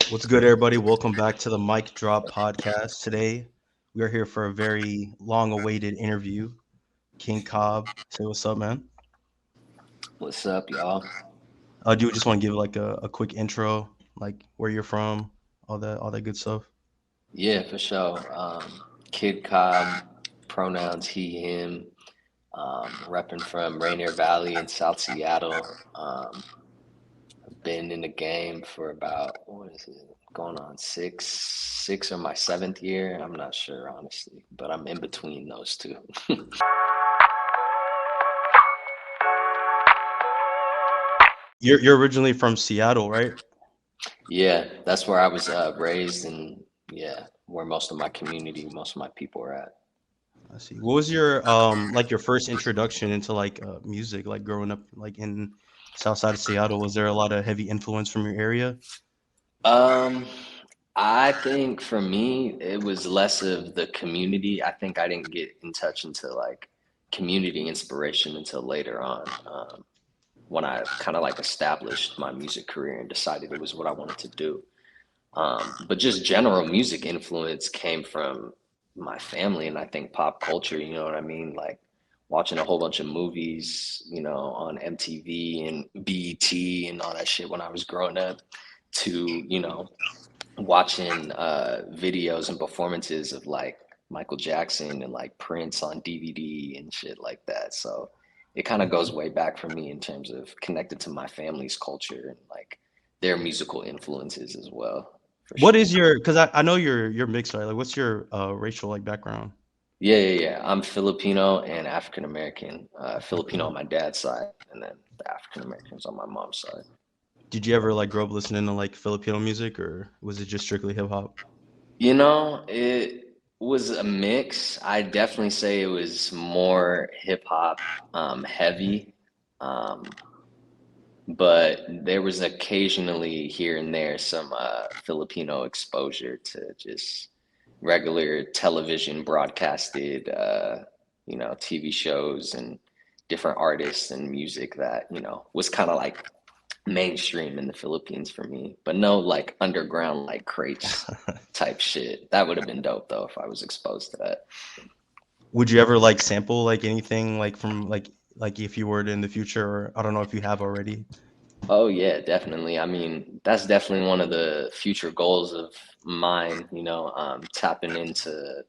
What's good, everybody? Welcome back to the MicDrop Podcast. Today, we are here for a very long-awaited interview. King Cobb, say what's up, man. What's up, y'all? Do you just want to give like a quick intro, like where you're from, all that good stuff? Yeah, for sure. Kid Cobb, pronouns he, him. Repping from Rainier Valley in South Seattle. Been in the game for about, what is it, going on six or my seventh year. I'm not sure, honestly, but I'm in between those two. You're originally from Seattle, right? Yeah, that's where I was raised, and yeah, where most of my community, most of my people are at. I see. What was your like your first introduction into like music, like growing up like in South Side of Seattle? Was there a lot of heavy influence from your area? Um, I think for me, it was less of the community. I think I didn't get in touch into like community inspiration until later on, when I kind of like established my music career and decided it was what I wanted to do. But just general music influence came from my family and I think pop culture, you know what I mean? Like watching a whole bunch of movies, on MTV and BET and all that shit when I was growing up to, watching videos and performances of like Michael Jackson and like Prince on DVD and shit like that. So it kind of goes way back for me in terms of connected to my family's culture and like their musical influences as well, for What is sure. your? Because I know you're mixed, right? Like, what's your racial like background? Yeah. I'm Filipino and African American. Filipino Okay. on my dad's side, and then the African Americans on my mom's side. Did you ever like grow up listening to like Filipino music, or was it just strictly hip hop? It was a mix. I definitely say it was more hip hop heavy, um, but there was occasionally here and there some Filipino exposure to just regular television broadcasted, TV shows and different artists and music that, was kind of like mainstream in the Philippines for me, but no like underground like crates type shit. That would have been dope though if I was exposed to that. Would you ever like sample like anything like from like if you were to in the future, or I don't know if you have already? Oh yeah, definitely. I mean, that's definitely one of the future goals of mine, tapping into,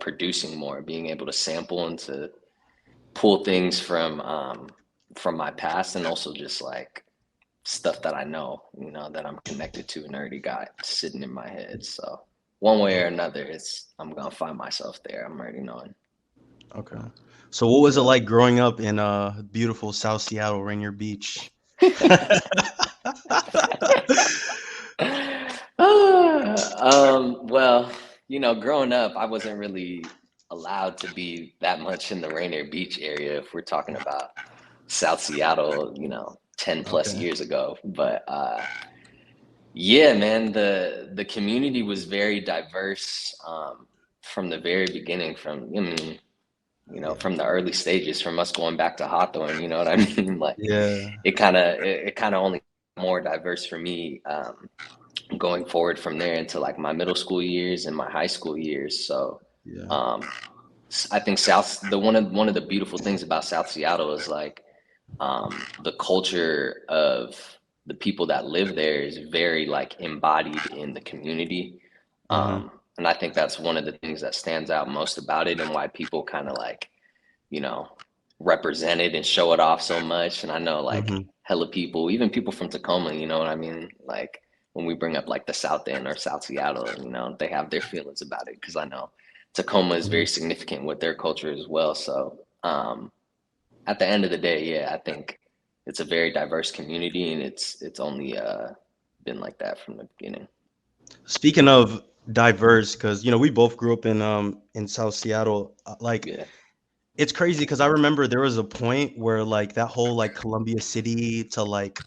producing more, being able to sample and to pull things from my past and also just like stuff that I know, that I'm connected to and already got sitting in my head. So one way or another, I'm gonna find myself there. I'm already knowing. Okay. So what was it Yeah. like growing up in beautiful South Seattle, Rainier Beach? Well, growing up, I wasn't really allowed to be that much in the Rainier Beach area if we're talking about South Seattle, 10 plus Okay. years ago. But yeah, man, the community was very diverse from the very beginning, from the early stages, from us going back to Hawthorne, you know what I mean? Like Yeah. it kind of only more diverse for me going forward from there into like my middle school years and my high school years. So Yeah. um, I think one of the beautiful things about South Seattle is like the culture of the people that live there is very like embodied in the community. Mm-hmm. And I think that's one of the things that stands out most about it and why people kind of like, you know, represent it and show it off so much. And I know like Mm-hmm. hella people, even people from Tacoma, you know what I mean? Like when we bring up like the South End or South Seattle, they have their feelings about it because I know Tacoma is very Hmm. significant with their culture as well. So at the end of the day, yeah, I think it's a very diverse community and it's only been like that from the beginning. Speaking of diverse, because we both grew up in South Seattle, like Yeah. it's crazy because I remember there was a point where like that whole like Columbia City to like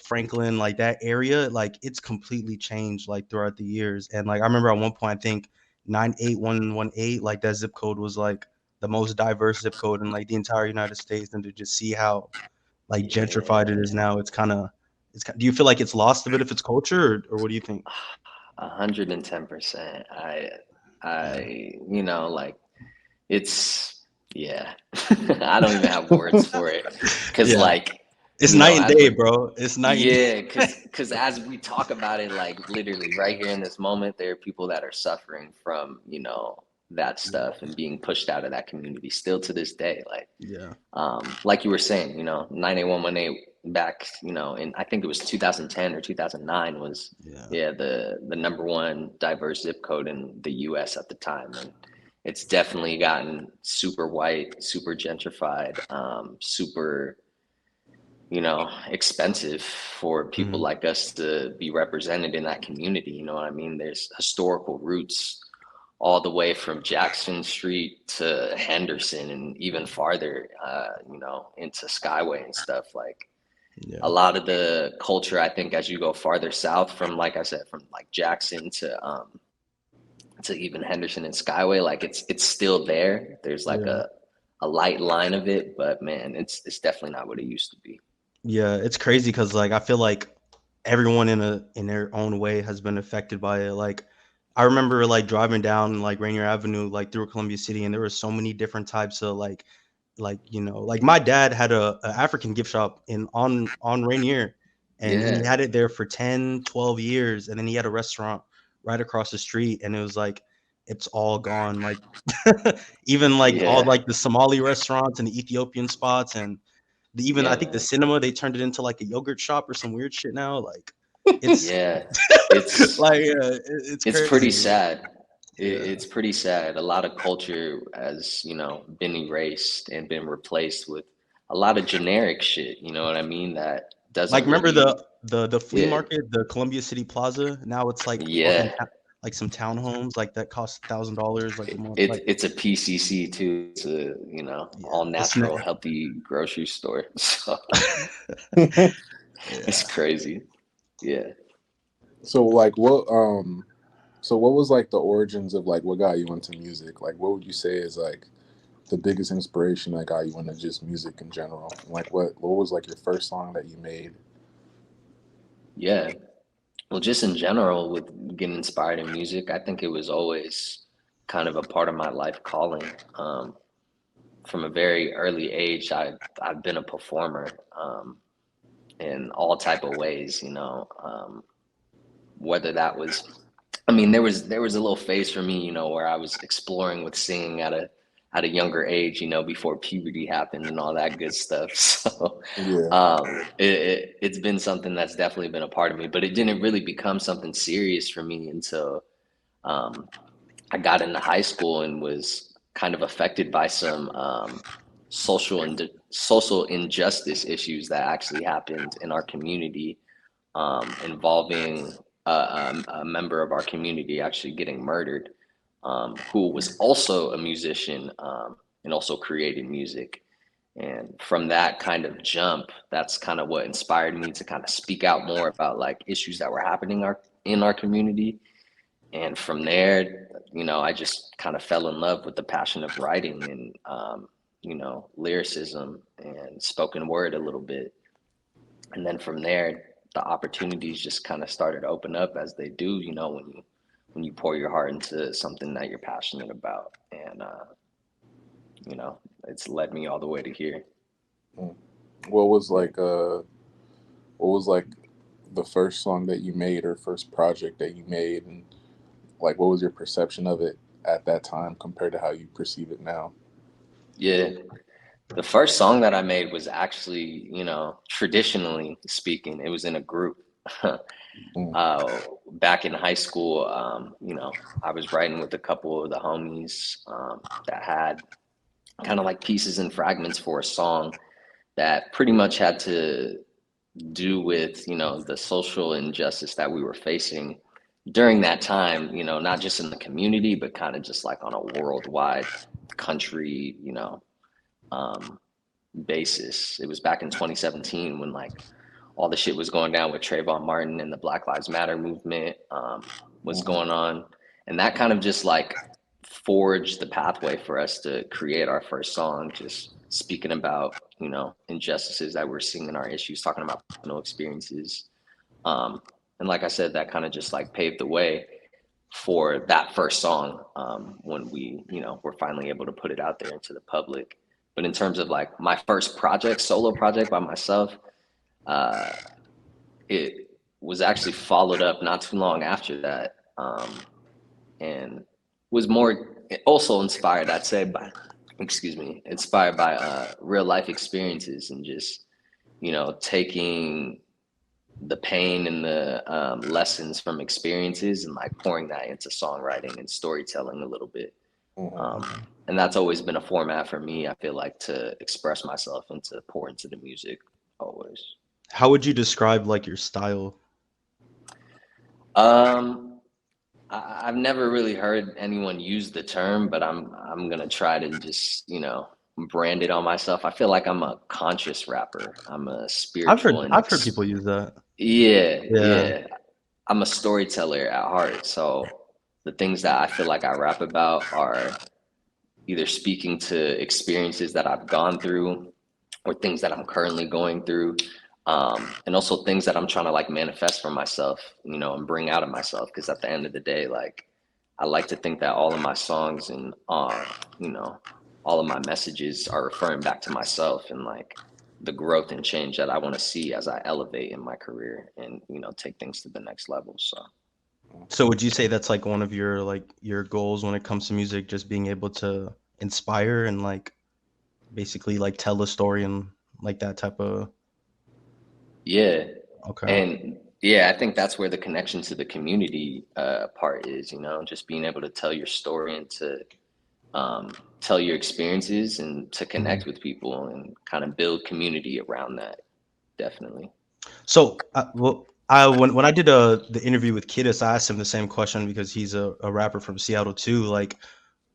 Franklin, like that area, like it's completely changed like throughout the years. And like I remember at one point I think 98118, like that zip code was like the most diverse zip code in like the entire United States. And to just see how like gentrified it is Yeah. now, do you feel like it's lost a bit of its culture, or what do you think? 110%. Yeah. You know, like it's, yeah. I don't even have words for it. Cause Yeah. like, It's you night know, and as day, we're, bro. It's night and day. yeah, cause as we talk about it, like literally right here in this moment, there are people that are suffering from, you know, that stuff and being pushed out of that community still to this day. Yeah. Like you were saying, you know, 98118 back, you know, in I think it was 2010 or 2009 was, Yeah. yeah, the number one diverse zip code in the US at the time. And it's definitely gotten super white, super gentrified, super, you know, expensive for people Mhm. like us to be represented in that community. You know what I mean? There's historical roots all the way from Jackson Street to Henderson and even farther, you know, into Skyway and stuff. Like a Yeah. lot of the culture, I think, as you go farther south from, like I said, from like Jackson to even Henderson and Skyway, like it's still there. There's like Yeah. a light line of it, but man, it's definitely not what it used to be. Yeah, it's crazy because like I feel like everyone in their own way has been affected by it. Like I remember like driving down like Rainier Avenue like through Columbia City, and there were so many different types of like you know like my dad had a African gift shop in on Rainier, and he Yeah, had it there for 10, 12 years, and then he had a restaurant right across the street, and it was like it's all gone. Like even like all yeah, like the Somali restaurants and the Ethiopian spots, and even I yeah, think the man. cinema, they turned it into like a yogurt shop or some weird shit now. Like it's Yeah, it's like it's it's pretty crazy. sad. Yeah. It's pretty sad. A lot of culture has, you know, been erased and been replaced with a lot of generic shit. You know what I mean? That Like doesn't remember really, the flea yeah, market, the Columbia City Plaza? Now it's like fucking yeah. like some townhomes like that cost $1,000 like a month. It's Like it's a PCC too. It's a, you know, yeah, all it's not, natural, healthy grocery store. So it's yeah. crazy. Yeah. So like what was like the origins of like what got you into music? Like what would you say is like the biggest inspiration that got you into just music in general? Like what was like your first song that you made? Yeah. Well, just in general, with getting inspired in music, I think it was always kind of a part of my life calling. From a very early age, I've been a performer in all type of ways. You know, whether that was, I mean, there was a little phase for me, you know, where I was exploring with singing at a younger age, you know, before puberty happened and all that good stuff. So Yeah. it's been something that's definitely been a part of me, but it didn't really become something serious for me until um, I got into high school and was kind of affected by some social injustice issues that actually happened in our community, involving a member of our community actually getting murdered, who was also a musician, and also created music. And from that kind of jump, that's kind of what inspired me to kind of speak out more about like issues that were happening in our community. And from there, you know, I just kind of fell in love with the passion of writing and, you know, lyricism and spoken word a little bit. And then from there, the opportunities just kind of started to open up as they do, you know, when you pour your heart into something that you're passionate about. And you know, it's led me all the way to here. Mm. What was Yeah. like what was like the first song that you made or first project that you made, and like what was your perception of it at that time compared to how you perceive it now? Yeah. The first song that I made was actually, you know, traditionally speaking, it was in a group. Mm. Back in high school, you know, I was writing with a couple of the homies, that had kind of like pieces and fragments for a song that pretty much had to do with, you know, the social injustice that we were facing during that time, you know, not just in the community, but kind of just like on a worldwide country, you know, um, basis. It was back in 2017 when like all the shit was going down with Trayvon Martin and the Black Lives Matter movement, was Hmm. going on. And that kind of just like forged the pathway for us to create our first song, just speaking about, injustices that we're seeing in our issues, talking about personal experiences. And like I said, that kind of just like paved the way for that first song, when we, were finally able to put it out there into the public. But in terms of like my first project, solo project by myself, uh, it was actually followed up not too long after that, and was more also inspired, I'd say, by, inspired by real life experiences, and just, taking the pain and the lessons from experiences and like pouring that into songwriting and storytelling a little bit. And that's always been a format for me, I feel like, to express myself and to pour into the music always. How would you describe like your style? I've never really heard anyone use the term, but I'm gonna try to just, brand it on myself. I feel like I'm a conscious rapper. I'm a spiritual and I've heard people use that. yeah, Yeah. yeah. I'm a storyteller at heart. So the things that I feel like I rap about are either speaking to experiences that I've gone through or things that I'm currently going through. And also things that I'm trying to like manifest for myself, and bring out of myself. Because at the end of the day, like, I like to think that all of my songs and, all of my messages are referring back to myself and like the growth and change that I want to see as I elevate in my career and, take things to the next level. So would you say that's like one of your goals when it comes to music, just being able to inspire and like basically like tell a story and like that type of Yeah. okay. And yeah, I think that's where the connection to the community part is, just being able to tell your story and to tell your experiences and to connect with people and kind of build community around that. Definitely. So when I did the interview with Kiddis, I asked him the same question because he's a rapper from Seattle too.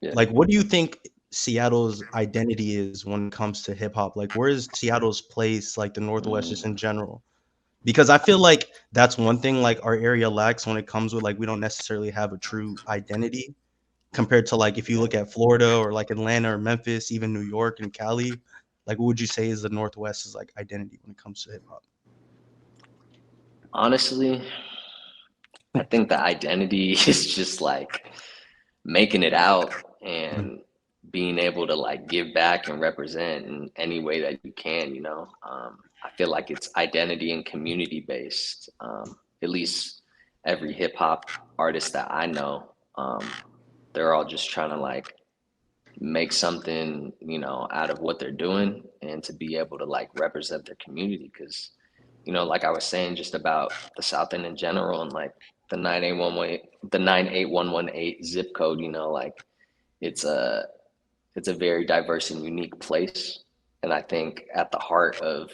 Yeah. Like what do you think Seattle's identity is when it comes to hip hop? Like where is Seattle's place, like the Northwest just in general? Because I feel like that's one thing like our area lacks when it comes with like we don't necessarily have a true identity compared to like if you look at Florida or like Atlanta or Memphis, even New York and Cali. Like what would you say is the Northwest's like identity when it comes to hip hop? Honestly, I think the identity is just like making it out and being able to like give back and represent in any way that you can, I feel like it's identity and community based. At least every hip hop artist that I know, they're all just trying to like make something, out of what they're doing and to be able to like represent their community. Because, like I was saying just about the South End in general and like the 98118 zip code, like it's a it's a very diverse and unique place. And I think at the heart of,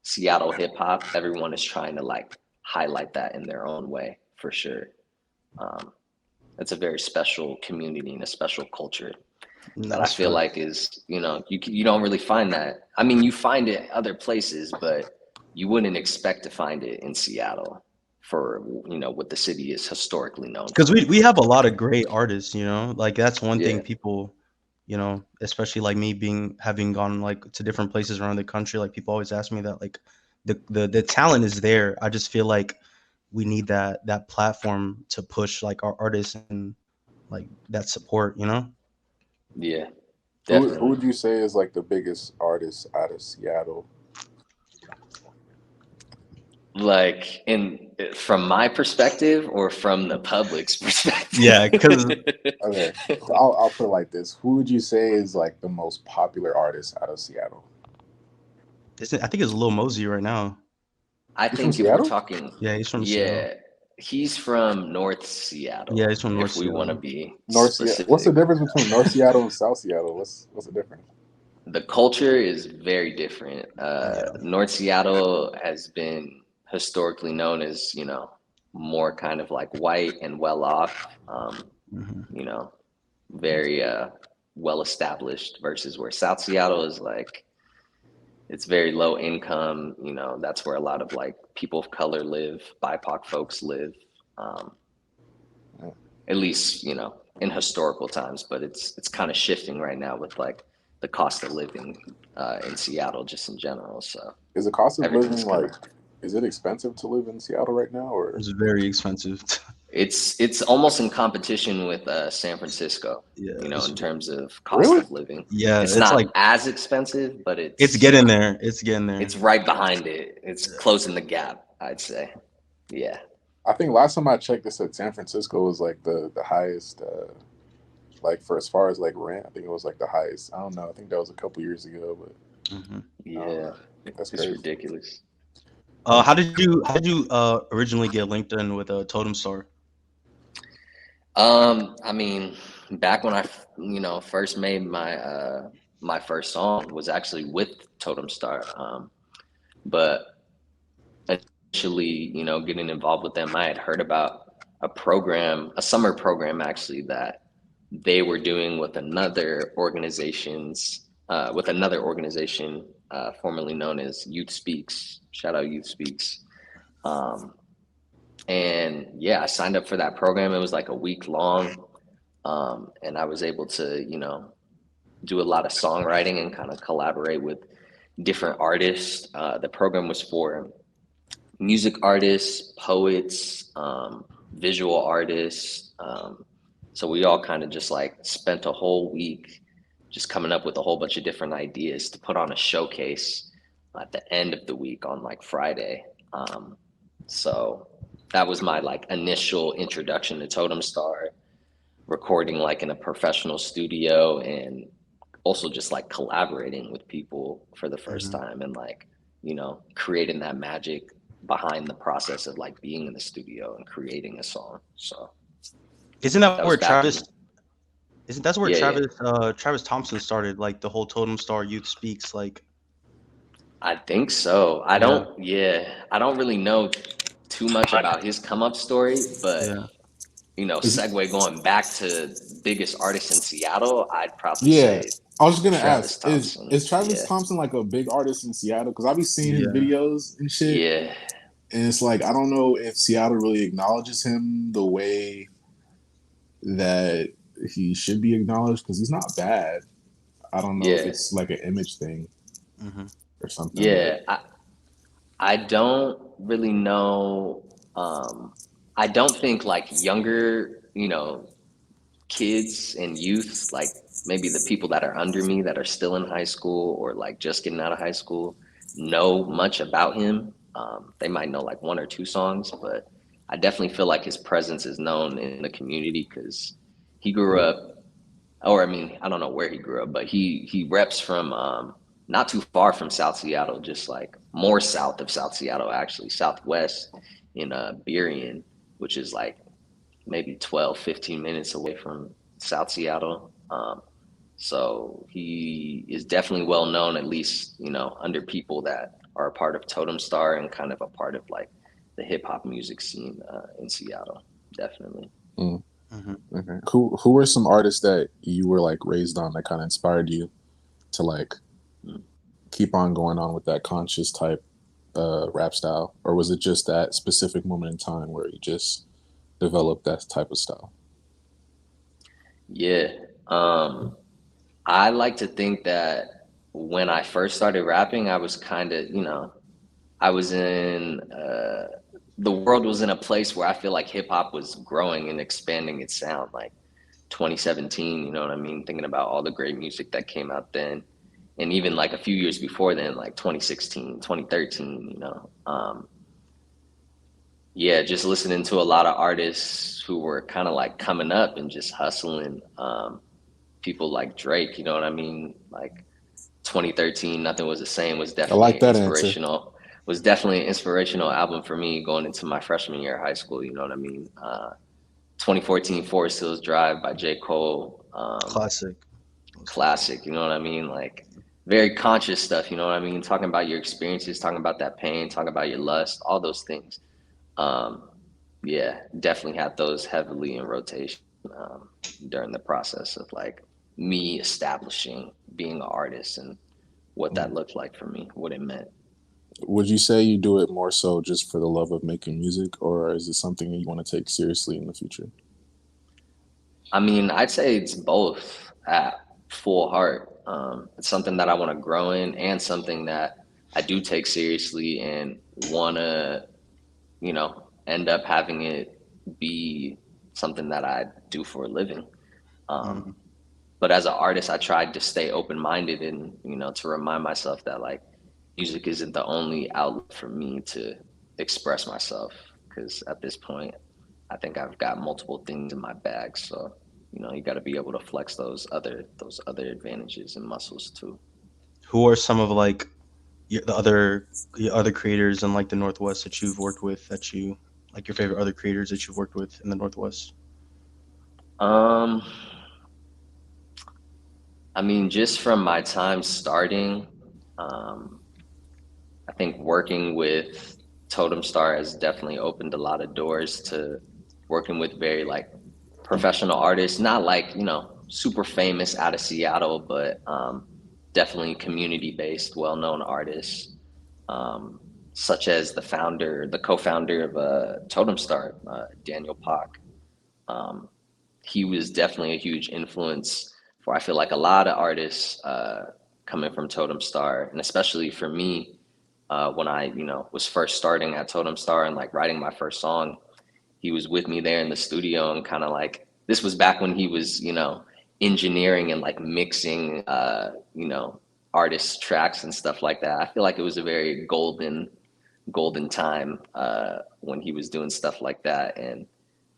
Seattle hip hop, everyone is trying to like highlight that in their own way for sure. Um, it's a very special community and a special culture No, that I that's feel fair. like is, you don't really find that. I mean, you find it other places, but you wouldn't expect to find it in Seattle for, what the city is historically known Because for. we have a lot of great artists, like that's one thing Yeah. people, especially like me having gone like to different places around the country, like people always ask me that like the talent is there. I just feel like we need that platform to push like our artists and like that support. Yeah, Who definitely. would you say is like the biggest artist out of Seattle? Like from my perspective or from the public's perspective? Yeah, because Okay, so I'll put it like this: who would you say is like the most popular artist out of Seattle? I think it's Lil Mosey right now. I He's from think if we're Seattle. talking, Yeah, he's from Seattle. yeah, he's from North Yeah, Seattle, he's from North if we want to Seattle. be North Seattle. What's the specific. difference between North Seattle and South Seattle? What's the difference? The culture is very different. Yeah. North Seattle has been historically known as, more kind of like white and well off, Hmm. you know, very well established, versus where South Seattle is like, it's very low income. That's where a lot of like people of color live, BIPOC folks live, um, at least, in historical times. But it's kind of shifting right now with like the cost of living in Seattle just in general. So Is the cost of everything's living kind of, is it expensive to live in Seattle right now, or? It's very expensive. it's almost in competition with San Francisco, Yeah, in terms of cost Really? of living. yeah, It's it's like not as expensive, but it's getting there. It's getting there. it's right behind it. It's closing the gap, I'd say. Yeah. I think last time I checked, it said San Francisco was like the highest, like for as far as like rent. I think it was like the highest. I don't know. I think that was a couple years ago, but Hmm. Yeah. that's It's crazy. ridiculous. How did you originally get linked in with a Totem Star? I mean, back when I, first made my first song was actually with Totem Star. But initially, getting involved with them, I had heard about a summer program actually that they were doing with another organization formerly known as Youth Speaks. Shout out Youth Speaks. Um, and yeah, I signed up for that program. It was like a week long, and I was able to, do a lot of songwriting and kind of collaborate with different artists. The program was for music artists, poets, visual artists. So we all kind of just like spent a whole week just coming up with a whole bunch of different ideas to put on a showcase at the end of the week on like Friday. So that was my like initial introduction to Totem Star, recording like in a professional studio and also just like collaborating with people for the first Hmm. time and like, creating that magic behind the process of like being in the studio and creating a song. So Isn't that that where was back Travis? in, Isn't that's where yeah, yeah. Travis Thompson started? Like the whole Totem Star Youth Speaks. Like I think so. yeah, I don't really know too much about his come up story, but yeah. Is, segue going back to biggest artist in Seattle, I'd probably yeah, say I was just gonna Travis ask, Thompson. is Travis Yeah. Thompson like a big artist in Seattle? Because I be seeing his Yeah. videos and shit, Yeah. and it's like I don't know if Seattle really acknowledges him the way that he should be acknowledged because he's not bad. I don't know if Yeah. it's like an image thing Hmm. or something, but Yeah. I don't really know. I don't think like younger, kids and youth, like maybe the people that are under me that are still in high school or like just getting out of high school, know much about him. They might know like one or two songs, but I definitely feel like his presence is known in the community because he grew up, or I mean, I don't know where he grew up, but he reps from not too far from South Seattle, just like more south of South Seattle, actually, southwest in Burien, which is like maybe 12, 15 minutes away from South Seattle. So he is definitely well known, at least, under people that are a part of Totem Star and kind of a part of like the hip hop music scene in Seattle. Definitely. mm, Hmm. okay. Who were some artists that you were like raised on that kind of inspired you to like Mm. keep on going on with that conscious type rap style, or was it just that specific moment in time where you just developed that type of style? Yeah. I like to think that when I first started rapping, I was kind of, I was in, the world was in a place where I feel like hip hop was growing and expanding its sound, like 2017, you know what I mean? Thinking about all the great music that came out then. And even like a few years before then, like 2016, 2013, yeah, just listening to a lot of artists who were kind of like coming up and just hustling. People like Drake, you know what I mean? Like 2013, Nothing Was the Same was I like definitely that answer. an inspirational album for me going into my freshman year of high school, you know what I mean? 2014 Forest Hills Drive by J. Cole, Classic. classic, you know what I mean? Like very conscious stuff, you know what I mean? Talking about your experiences, talking about that pain, talking about your lust, all those things. Um, yeah, definitely had those heavily in rotation during the process of like me establishing being an artist and what that Mm. looked like for me, what it meant. Would you say you do it more so just for the love of making music, or is it something that you want to take seriously in the future? I mean, I'd say it's both at full heart. It's something that I want to grow in, and something that I do take seriously and want to, end up having it be something that I do for a living. Mhm. But as an artist, I tried to stay open-minded and, to remind myself that like music isn't the only outlet for me to express myself. Because at this point, I think I've got multiple things in my bag. So, you got to be able to flex those other advantages and muscles too. Who are some of like your other creators in like the Northwest that you've worked with, that you like, your favorite other creators that you've worked with in the Northwest? Um, I mean, just from my time starting, um, I think working with Totem Star has definitely opened a lot of doors to working with very like professional artists, not like, super famous out of Seattle, but definitely community based, well known artists, um, such as the co founder of Totem Star, Daniel Pak. Um, he was definitely a huge influence for, I feel like, a lot of artists coming from Totem Star, and especially for me when I was first starting at Totem Star and like writing my first song. He was with me there in the studio, and kind of like, this was back when he was engineering and like mixing artists tracks and stuff like that. I feel like it was a very golden time when he was doing stuff like that, and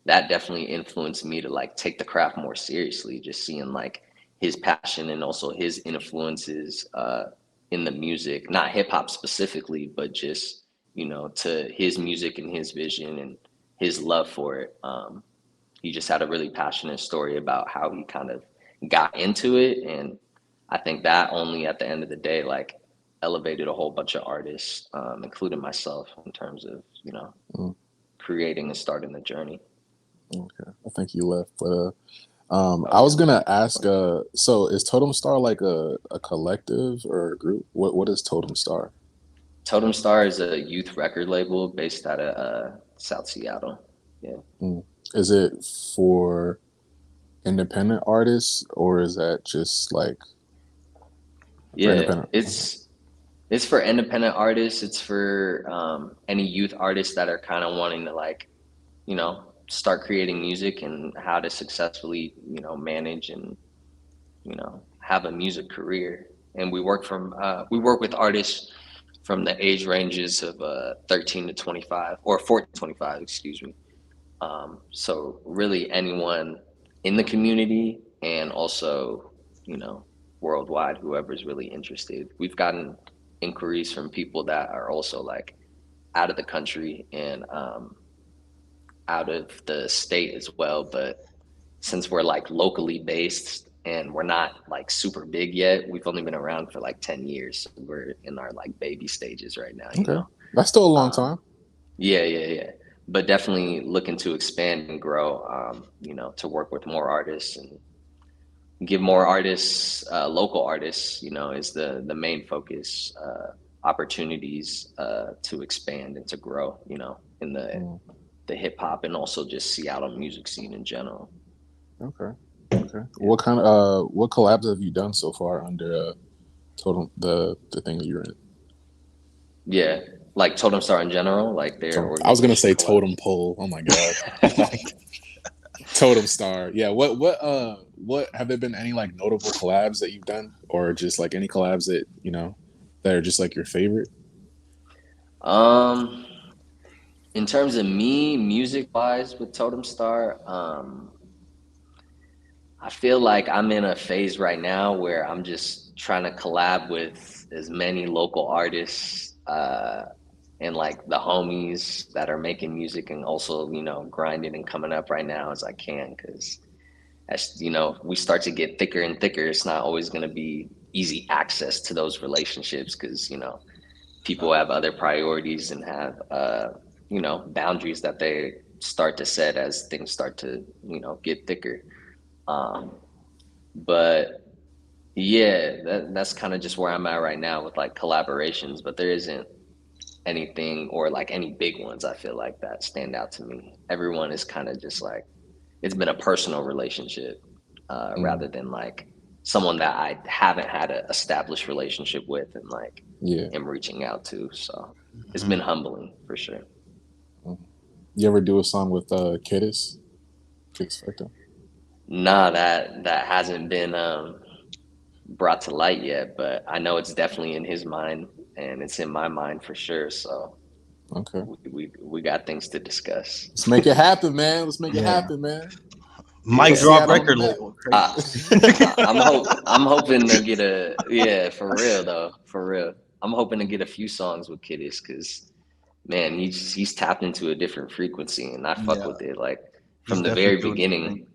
that definitely influenced me to like take the craft more seriously, just seeing like his passion and also his influences in the music, not hip hop specifically, but just, to his music and his vision and his love for it. He just had a really passionate story about how he kind of got into it. And I think that only at the end of the day, like, elevated a whole bunch of artists, including myself, in terms of, Mm, creating and starting the journey. okay, I think you left, but Oh I was yeah. gonna ask. So is Totem Star like a collective or a group? What is Totem Star? Totem Star is a youth record label based out of South Seattle. Yeah. Mm. Is it for independent artists, or is that just like for Yeah. independent? It's for independent artists. It's for any youth artists that are kind of wanting to like, start creating music and how to successfully, manage and, have a music career. And we work with artists from the age ranges of 13 to 25, or 14 to 25, excuse me. So really anyone in the community, and also, you know, worldwide, whoever's really interested. We've gotten inquiries from people that are also like out of the country and out of the state as well. But since we're like locally based and we're not like super big yet, we've only been around for like 10 years. So we're in our like baby stages right now, you Okay, know? that's still a long Um, time. yeah. But definitely looking to expand and grow, to work with more artists and give more artists, local artists, is the main focus, opportunities to expand and to grow, in Mm, the hip hop and also just Seattle music scene in general. okay, okay. Yeah. What collabs have you done so far under Totem, the thing that you're in? Yeah. Like Totem Star in general, like their I was gonna organization say collab. Totem Pole. Oh my god. Totem Star. Yeah. What have there been any like notable collabs that you've done, or just like any collabs that that are just like your favorite? Um, in terms of me, music wise with Totem Star, I feel like I'm in a phase right now where I'm just trying to collab with as many local artists and like the homies that are making music and also, grinding and coming up right now as I can. Because as we start to get thicker and thicker, it's not always going to be easy access to those relationships because, people have other priorities and have, boundaries that they start to set as things start to, get thicker. Um, but yeah, that's kind of just where I'm at right now with like collaborations, but there isn't anything or like any big ones I feel like that stand out to me. Everyone is kind of just like, it's been a personal relationship Mm, rather than like someone that I haven't had an established relationship with, and like Yeah. am reaching out to. So it's Mhm. been humbling for sure. You ever do a song with Kiddis Factor? Nah, that hasn't been brought to light yet, but I know it's definitely in his mind, and it's in my mind for sure. So Okay. we got things to discuss. Let's make it happen, man. Let's make it Yeah. happen, man. Mic Put Yeah, drop Seattle on the record map. label. Uh, Crazy. I'm hoping to get for real though, for real. I'm hoping to get a few songs with Kiddis, because man, he's tapped into a different frequency, and I fuck Yeah, with it. Like he's from the definitely very doing his thing. beginning,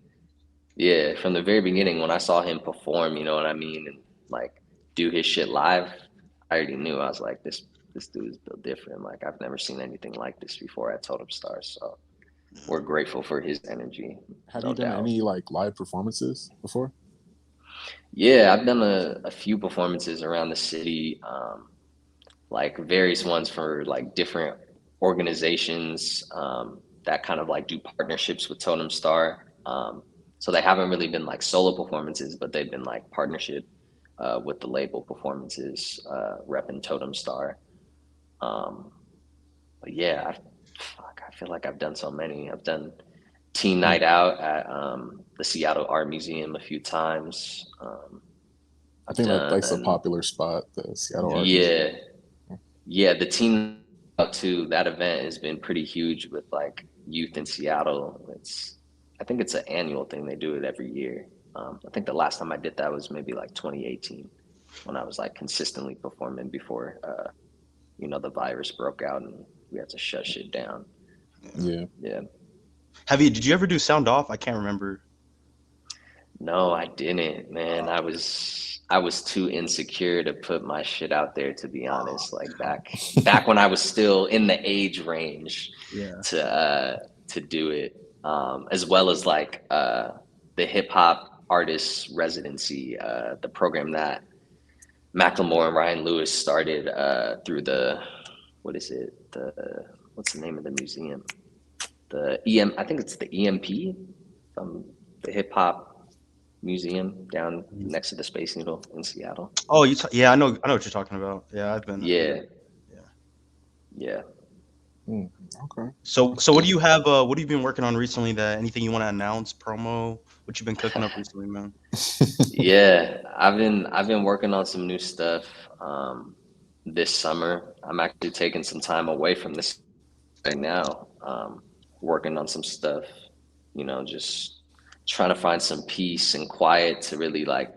yeah, from the very beginning when I saw him perform, you know what I mean, and like do his shit live, I already knew. I was like, this dude is built different. Like I've never seen anything like this before at Totem Stars. So we're grateful for his energy, Have no you done doubt. any like live performances before? Yeah, I've done a few performances around the city, like various ones for like different organizations that kind of like do partnerships with Totem Star. So they haven't really been like solo performances, but they've been like partnership with the label performances, repping Totem Star. Um, but yeah, I feel like I've done so many. I've done Teen Night Out at the Seattle Art Museum a few times. I I've think that that's a done, popular spot, the Seattle Art Museum. yeah, yeah, the Teen Out too. That event has been pretty huge with like youth in Seattle. I think it's an annual thing. They do it every year. I think the last time I did that was maybe like 2018, when I was like consistently performing before, the virus broke out and we had to shut shit down. Yeah. Yeah. Did you ever do Sound Off? I can't remember. No, I didn't, man. I was too insecure to put my shit out there, to be honest. Like back when I was still in the age range Yeah. to do it, as well as like the hip hop artist residency, the program that Macklemore and Ryan Lewis started through what is it? What's the name of the museum? I think it's the EMP, the hip hop museum down next to the Space Needle in Seattle. Oh, yeah, I know what you're talking about. Yeah, I've been. Yeah, Yeah. yeah. Okay. So what do you have? What have you been working on recently? Anything you want to announce, promo? What you've been cooking up recently, man? Yeah, I've been working on some new stuff this summer. I'm actually taking some time away from this right now, working on some stuff, just trying to find some peace and quiet to really like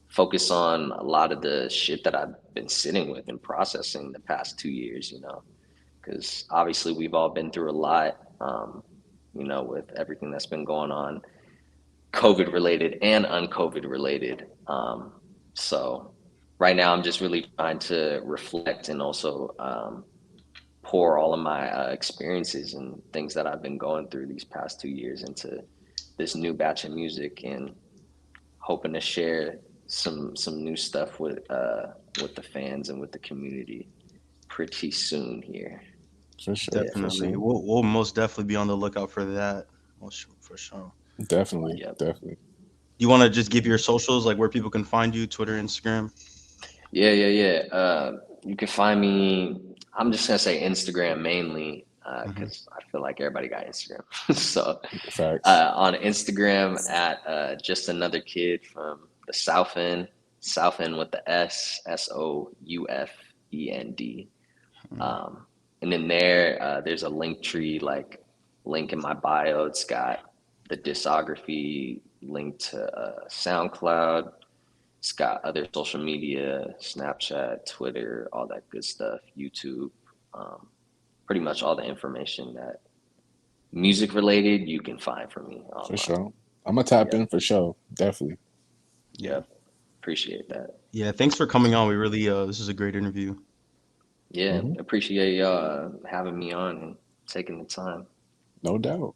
focus on a lot of the shit that I've been sitting with and processing the past 2 years, because obviously we've all been through a lot, with everything that's been going on, COVID related and uncovid related. So right now I'm just really trying to reflect and also pour all of my experiences and things that I've been going through these past 2 years into this new batch of music, and hoping to share some new stuff with the fans and with the community pretty soon here. For sure. Yeah. For Definitely. sure. We'll most definitely be on the lookout for that. For sure. Definitely. Yep. Definitely. You want to just give your socials, like where people can find you, Twitter, Instagram? Yeah. You can find me. I'm just gonna say Instagram mainly, Mhm. because I feel like everybody got Instagram. So Facts. on Instagram at just another kid from the South End, South End with the SOUFEND. And in there's a link tree, like link in my bio. It's got the discography link to SoundCloud. It's got other social media, Snapchat, Twitter, all that good stuff, YouTube. Pretty much all the information that music related you can find from me For online. sure. I'm gonna tap Yeah. in for sure. Definitely. Yeah. Appreciate that. Yeah. Thanks for coming on. We really this is a great interview. Yeah, Mhm. appreciate y'all having me on and taking the time. No doubt.